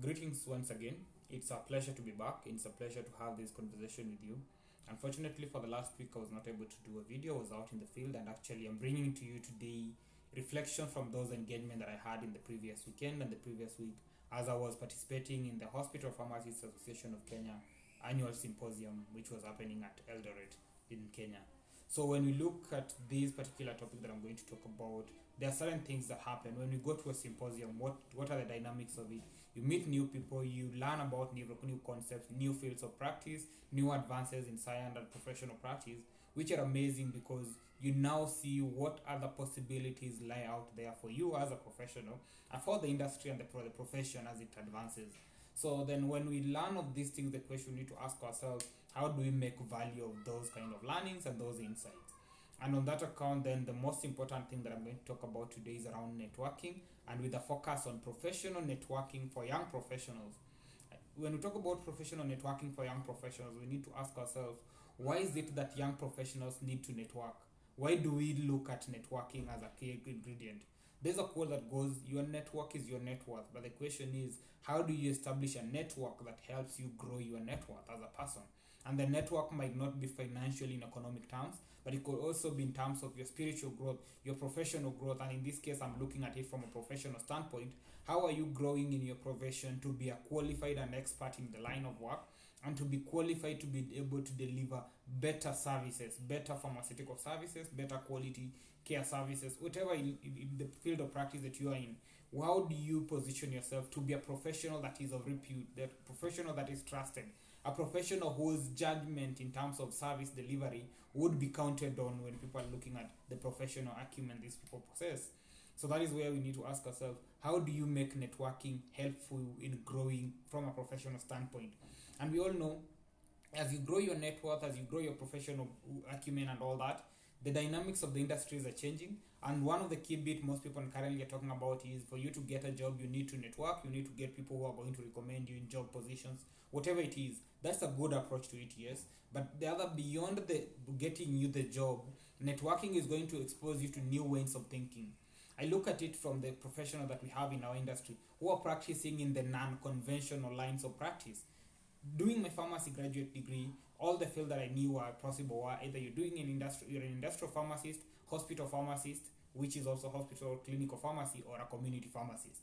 Greetings once again. It's a pleasure to be back. It's a pleasure to have this conversation with you. Unfortunately, for the last week, I was not able to do a video. I was out in the field, and actually, I'm bringing to you today reflection from those engagement that I had in the previous weekend and the previous week, as I was participating in the Hospital Pharmacists Association of Kenya annual symposium, which was happening at Eldoret in Kenya. So when we look at this particular topic that I'm going to talk about, there are certain things that happen when we go to a symposium. What are the dynamics of it? You meet new people, you learn about new concepts, new fields of practice, new advances in science and professional practice, which are amazing because you now see what other possibilities lie out there for you as a professional and for the industry and for the profession as it advances. So then when we learn of these things, the question we need to ask ourselves, how do we make value of those kind of learnings and those insights? And on that account, then the most important thing that I'm going to talk about today is around networking, and with a focus on professional networking for young professionals. When we talk about professional networking for young professionals, we need to ask ourselves, why is it that young professionals need to network? Why do we look at networking as a key ingredient? There's a quote that goes, your network is your net worth. But the question is, how do you establish a network that helps you grow your net worth as a person? And the network might not be financially in economic terms, but it could also be in terms of your spiritual growth, your professional growth. And in this case, I'm looking at it from a professional standpoint. How are you growing in your profession to be a qualified and expert in the line of work, and to be qualified to be able to deliver better services, better pharmaceutical services, better quality care services, whatever in the field of practice that you are in? How do you position yourself to be a professional that is of repute, a professional that is trusted, a professional whose judgment in terms of service delivery would be counted on when people are looking at the professional acumen these people possess? So that is where we need to ask ourselves, how do you make networking helpful in growing from a professional standpoint? And we all know, as you grow your net worth, as you grow your professional acumen and all that, the dynamics of the industries are changing. And one of the key bit most people currently are talking about is, for you to get a job, you need to network, you need to get people who are going to recommend you in job positions, whatever it is. That's a good approach to it, yes. But the other, beyond the getting you the job, networking is going to expose you to new ways of thinking. I look at it from the professional that we have in our industry who are practicing in the non-conventional lines of practice. Doing my pharmacy graduate degree, all the field that I knew were possible were either you're doing you're an industrial pharmacist, hospital pharmacist, which is also hospital clinical pharmacy, or a community pharmacist.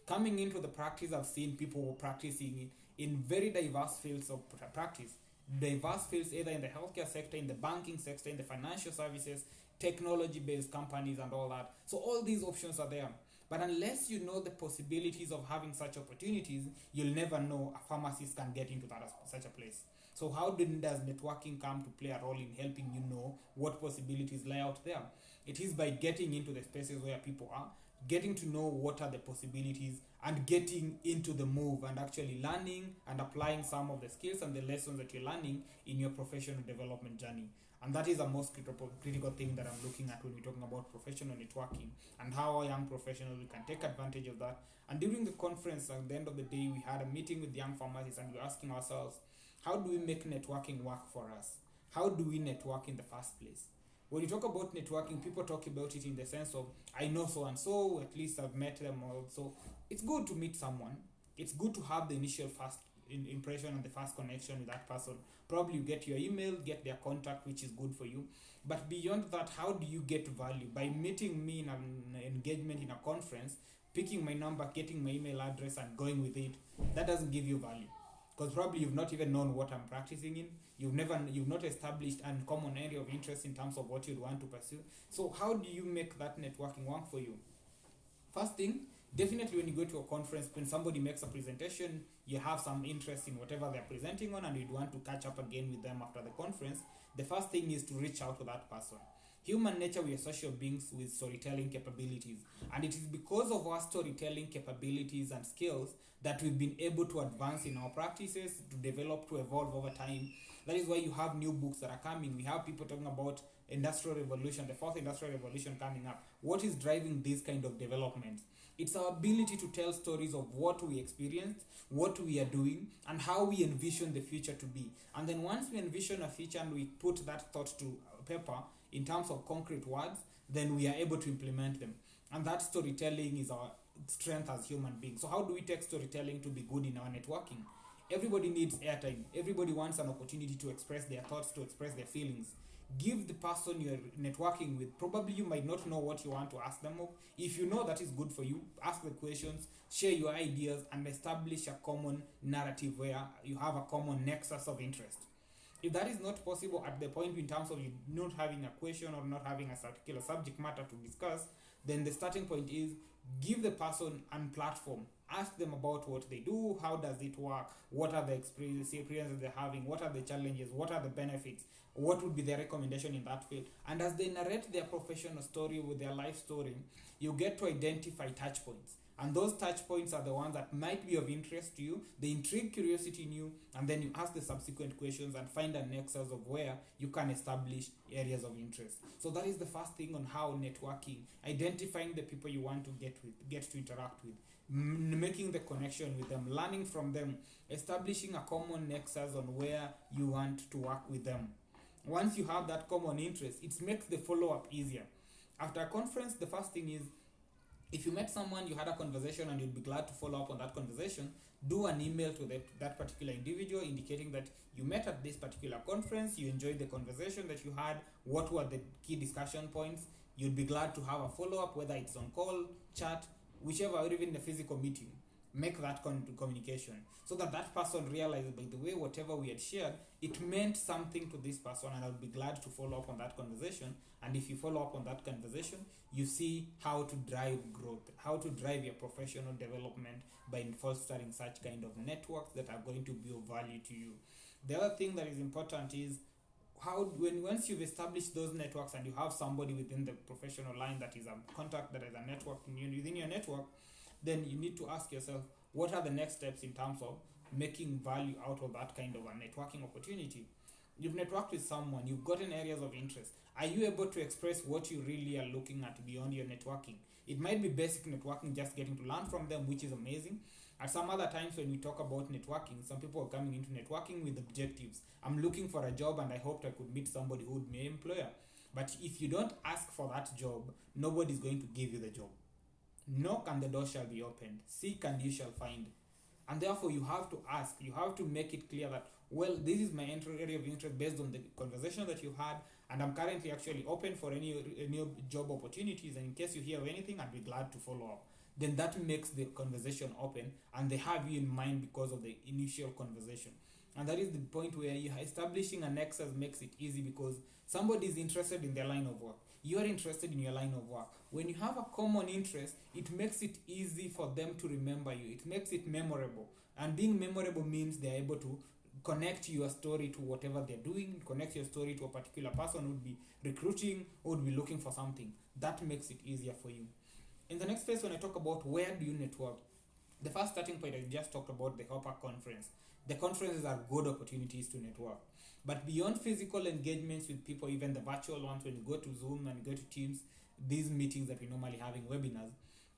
Coming into the practice, I've seen people practicing in very diverse fields of practice. Diverse fields either in the healthcare sector, in the banking sector, in the financial services, technology-based companies and all that. So all these options are there. But unless you know the possibilities of having such opportunities, you'll never know a pharmacist can get into such a place. So how does networking come to play a role in helping you know what possibilities lie out there? It is by getting into the spaces where people are, getting to know what are the possibilities, and getting into the move and actually learning and applying some of the skills and the lessons that you're learning in your professional development journey. And that is the most critical thing that I'm looking at when we're talking about professional networking, and how our young professionals we can take advantage of that. And during the conference, at the end of the day, we had a meeting with young pharmacists, and we're asking ourselves, how do we make networking work for us? How do we network in the first place? When you talk about networking, people talk about it in the sense of, I know so and so, at least I've met them also. It's good to meet someone. It's good to have the initial first impression and the first connection with that person. Probably you get your email, get their contact, which is good for you. But beyond that, how do you get value? By meeting me in an engagement in a conference, picking my number, getting my email address and going with it, that doesn't give you value. Because probably you've not even known what I'm practicing in. You've not established a common area of interest in terms of what you'd want to pursue. So how do you make that networking work for you? First thing, definitely when you go to a conference, when somebody makes a presentation, you have some interest in whatever they're presenting on, and you'd want to catch up again with them after the conference. The first thing is to reach out to that person. Human nature, we are social beings with storytelling capabilities, and it is because of our storytelling capabilities and skills that we've been able to advance in our practices, to develop, to evolve over time. That is why you have new books that are coming. We have people talking about industrial revolution, the fourth industrial revolution coming up. What is driving these kind of developments? It's our ability to tell stories of what we experienced, what we are doing, and how we envision the future to be. And then once we envision a future and we put that thought to paper in terms of concrete words, then we are able to implement them. And that storytelling is our strength as human beings. So how do we take storytelling to be good in our networking? Everybody needs airtime. Everybody wants an opportunity to express their thoughts, to express their feelings. Give the person you're networking with, probably you might not know what you want to ask them of. If you know that is good for you, ask the questions, share your ideas, and establish a common narrative where you have a common nexus of interest. If that is not possible at the point in terms of you not having a question or not having a particular subject matter to discuss, then the starting point is give the person a platform. Ask them about what they do, how does it work, what are the experiences they're having, what are the challenges, what are the benefits, what would be their recommendation in that field. And as they narrate their professional story with their life story, you get to identify touch points. And those touch points are the ones that might be of interest to you. They intrigue curiosity in you, and then you ask the subsequent questions and find a nexus of where you can establish areas of interest. So that is the first thing on how networking, identifying the people you want to get to interact with, making the connection with them, learning from them, establishing a common nexus on where you want to work with them. Once you have that common interest, it makes the follow-up easier. After a conference, the first thing is, if you met someone, you had a conversation, and you'd be glad to follow up on that conversation, do an email to that particular individual indicating that you met at this particular conference, you enjoyed the conversation that you had, what were the key discussion points. You'd be glad to have a follow-up, whether it's on call, chat, whichever, or even a physical meeting. Make that communication so that person realizes, by the way, whatever we had shared, it meant something to this person, and I'll be glad to follow up on that conversation. And if you follow up on that conversation, you see how to drive growth, how to drive your professional development by fostering such kind of networks that are going to be of value to you. The other thing that is important is once you've established those networks and you have somebody within the professional line that is a contact, that is a network within your network, then you need to ask yourself, what are the next steps in terms of making value out of that kind of a networking opportunity? You've networked with someone, you've gotten areas of interest. Are you able to express what you really are looking at beyond your networking? It might be basic networking, just getting to learn from them, which is amazing. At some other times when we talk about networking, some people are coming into networking with objectives. I'm looking for a job and I hoped I could meet somebody who would be an employer. But if you don't ask for that job, nobody's going to give you the job. Knock and the door shall be opened. Seek and you shall find. And therefore you have to ask, you have to make it clear that, well, this is my area of interest based on the conversation that you had, and I'm currently actually open for any job opportunities, and in case you hear of anything, I'd be glad to follow up. Then that makes the conversation open, and they have you in mind because of the initial conversation. And that is the point where you establishing a nexus makes it easy, because somebody is interested in their line of work. You are interested in your line of work. When you have a common interest, it makes it easy for them to remember you. It makes it memorable. And being memorable means they are able to connect your story to whatever they're doing, connect your story to a particular person who would be recruiting, who would be looking for something. That makes it easier for you. In the next phase, when I talk about where do you network, the first starting point, I just talked about the HOPAK conference. The conferences are good opportunities to network. But beyond physical engagements with people, even the virtual ones, when you go to Zoom and you go to Teams, these meetings that we normally have in webinars,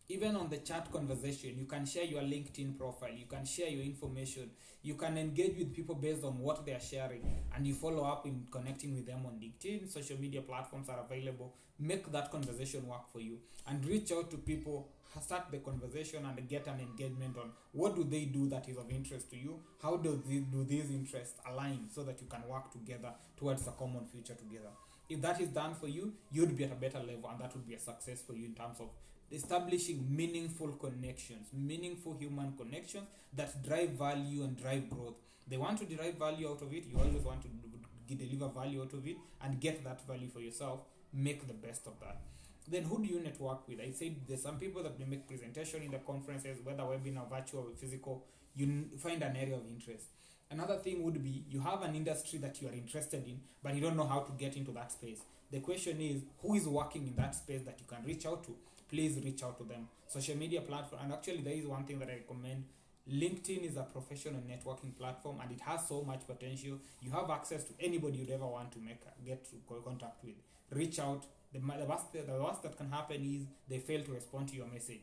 even on the chat conversation, you can share your LinkedIn profile, you can share your information, you can engage with people based on what they are sharing, and you follow up in connecting with them on LinkedIn. Social media platforms are available. Make that conversation work for you, and reach out to people, start the conversation and get an engagement on what do they do that is of interest to you, how do these interests align so that you can work together towards a common future together. If that is done for you, you'd be at a better level, and that would be a success for you in terms of establishing meaningful connections, meaningful human connections that drive value and drive growth. They want to derive value out of it. You always want to deliver value out of it and get that value for yourself. Make the best of that. Then who do you network with? I said there's some people that may make presentation in the conferences, whether webinar, virtual, or physical. You find an area of interest. Another thing would be you have an industry that you are interested in, but you don't know how to get into that space. The question is, who is working in that space that you can reach out to? Please reach out to them. Social media platform, and actually there is one thing that I recommend. LinkedIn is a professional networking platform, and it has so much potential. You have access to anybody you'd ever want to get to contact with. Reach out. The worst that can happen is they fail to respond to your message.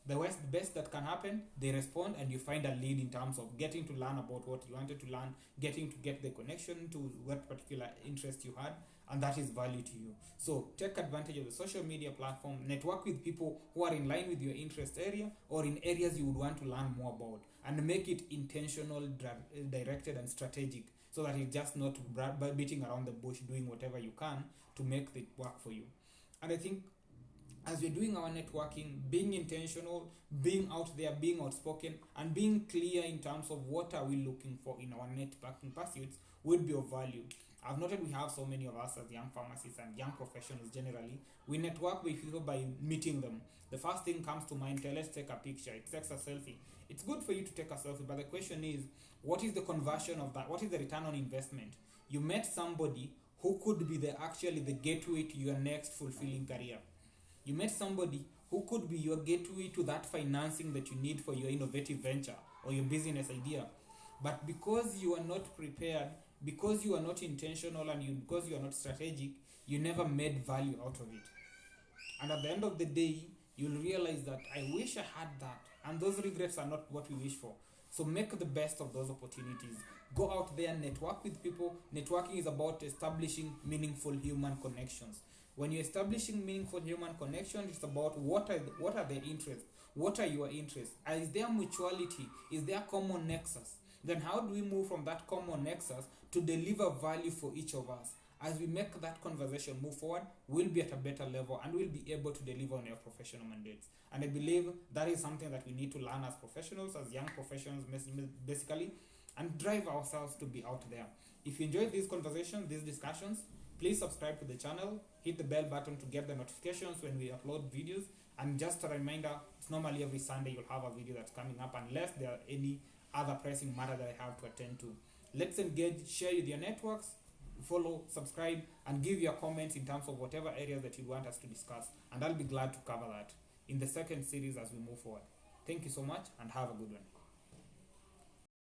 The best that can happen, they respond and you find a lead in terms of getting to learn about what you wanted to learn, getting to get the connection to what particular interest you had, and that is value to you. So take advantage of the social media platform, network with people who are in line with your interest area or in areas you would want to learn more about, and make it intentional, directed and strategic, so that it's just not beating around the bush, doing whatever you can to make it work for you. And I think as we're doing our networking, being intentional, being out there, being outspoken, and being clear in terms of what are we looking for in our networking pursuits would be of value. I've noted we have so many of us as young pharmacists and young professionals generally. We network with people by meeting them. The first thing comes to mind, let's take a picture, it takes a selfie. It's good for you to take a selfie, but the question is, what is the conversion of that? What is the return on investment? You met somebody who could be actually the gateway to your next fulfilling career. You met somebody who could be your gateway to that financing that you need for your innovative venture or your business idea. But because you are not prepared, because you are not intentional, and because you are not strategic, you never made value out of it. And at the end of the day, you'll realize that I wish I had that. And those regrets are not what we wish for. So make the best of those opportunities. Go out there, network with people. Networking is about establishing meaningful human connections. When you're establishing meaningful human connections, it's about what are their interests? What are your interests? Is there mutuality? Is there common nexus? Then how do we move from that common nexus to deliver value for each of us? As we make that conversation move forward, we'll be at a better level and we'll be able to deliver on our professional mandates. And I believe that is something that we need to learn as professionals, as young professionals basically, and drive ourselves to be out there. If you enjoyed these conversations, these discussions, please subscribe to the channel, hit the bell button to get the notifications when we upload videos. And just a reminder, it's normally every Sunday you'll have a video that's coming up, unless there are any other pressing matter that I have to attend to. Let's engage, share with your networks, follow, subscribe, and give your comments in terms of whatever areas that you want us to discuss, and I'll be glad to cover that in the second series as we move forward. Thank you so much and have a good one.